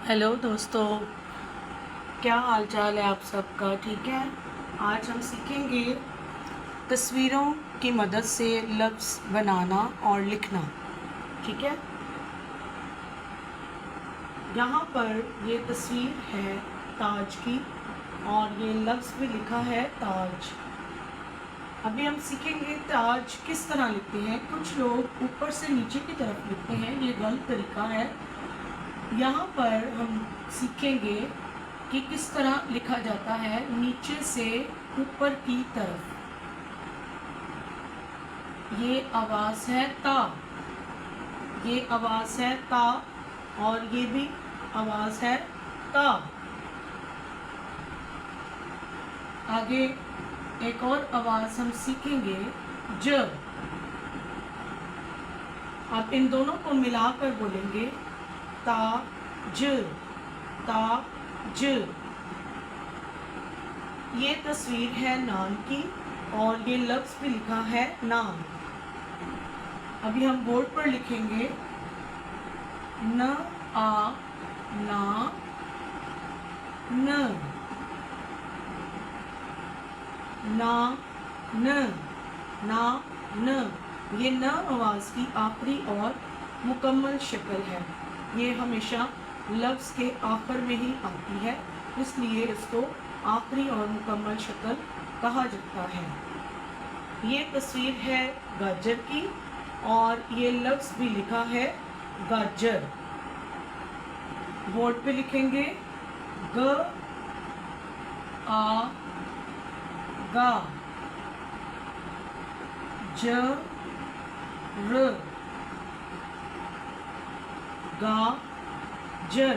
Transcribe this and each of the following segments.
Hello दोस्तों, क्या हाल चाल है आप सबका? ठीक है। आज हम सीखेंगे तस्वीरों की मदद से लफ्ज़ बनाना और लिखना। ठीक है। यहाँ पर ये तस्वीर है ताज की और ये लफ्ज़ भी लिखा है ताज। अभी हम सीखेंगे ताज किस तरह लिखते हैं। कुछ लोग ऊपर से नीचे की तरफ लिखते हैं, ये गलत तरीका है। यहाँ पर हम सीखेंगे कि किस तरह लिखा जाता है नीचे से ऊपर की तरफ। ये आवाज़ है ता, ये आवाज़ है ता और ये भी आवाज़ है ता। आगे एक और आवाज़ हम सीखेंगे ज। आप इन दोनों को मिलाकर बोलेंगे ता ज, ता ज। ये तस्वीर है नान की और ये लफ्ज़ भी लिखा है नान। अभी हम बोर्ड पर लिखेंगे न आ ना न, ना न, ना न। ये न आवाज़ की आखिरी और मुकम्मल शक्ल है। ये हमेशा लफ्ज़ के आखिर में ही आती है, इसलिए इसको आखिरी और मुकम्मल शक्ल कहा जाता है। ये तस्वीर है गाजर की और ये लफ्ज़ भी लिखा है गाजर। बोर्ड पे लिखेंगे ग आ गा, ज र, गा जर,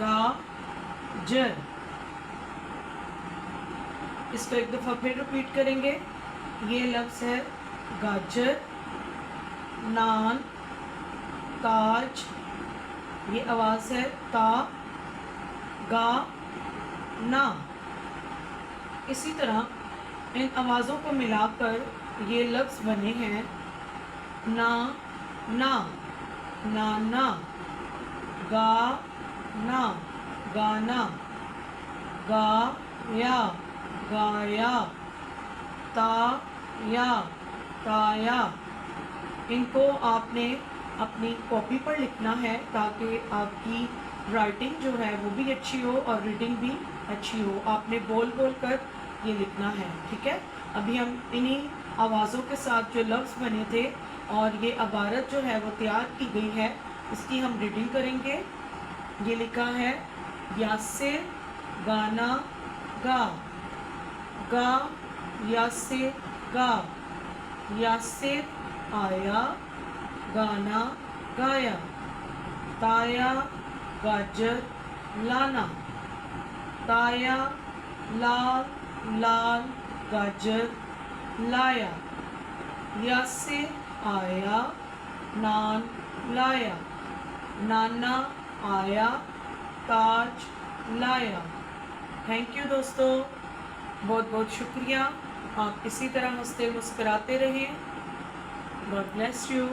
गा जर। इसको एक दफ़ा फिर रिपीट करेंगे। ये लफ्ज़ है गाजर, नान, ताज, ये आवाज़ है ता, गा, ना। इसी तरह इन आवाज़ों को मिलाकर ये लफ्ज़ बने हैं ना ना, नाना, गा ना, गाना, गा या, गाया, ता या, ताया। इनको आपने अपनी कॉपी पर लिखना है ताकि आपकी राइटिंग जो है वो भी अच्छी हो और रीडिंग भी अच्छी हो। आपने बोल बोल कर ये लिखना है। ठीक है। अभी हम इन्हीं आवाज़ों के साथ जो लफ्ज़ बने थे और ये इबारत जो है वो तैयार की गई है, इसकी हम रीडिंग करेंगे। ये लिखा है यासिर गाना गा, गा यासिर गा, यासिर आया गाना गाया, ताया गाजर लाना, ताया लाल लाल गाजर लाया, यासिर आया नान लाया, नाना आया ताज लाया। थैंक यू दोस्तों, बहुत बहुत शुक्रिया। आप इसी तरह हंसते मुस्कुराते रहें। God bless you.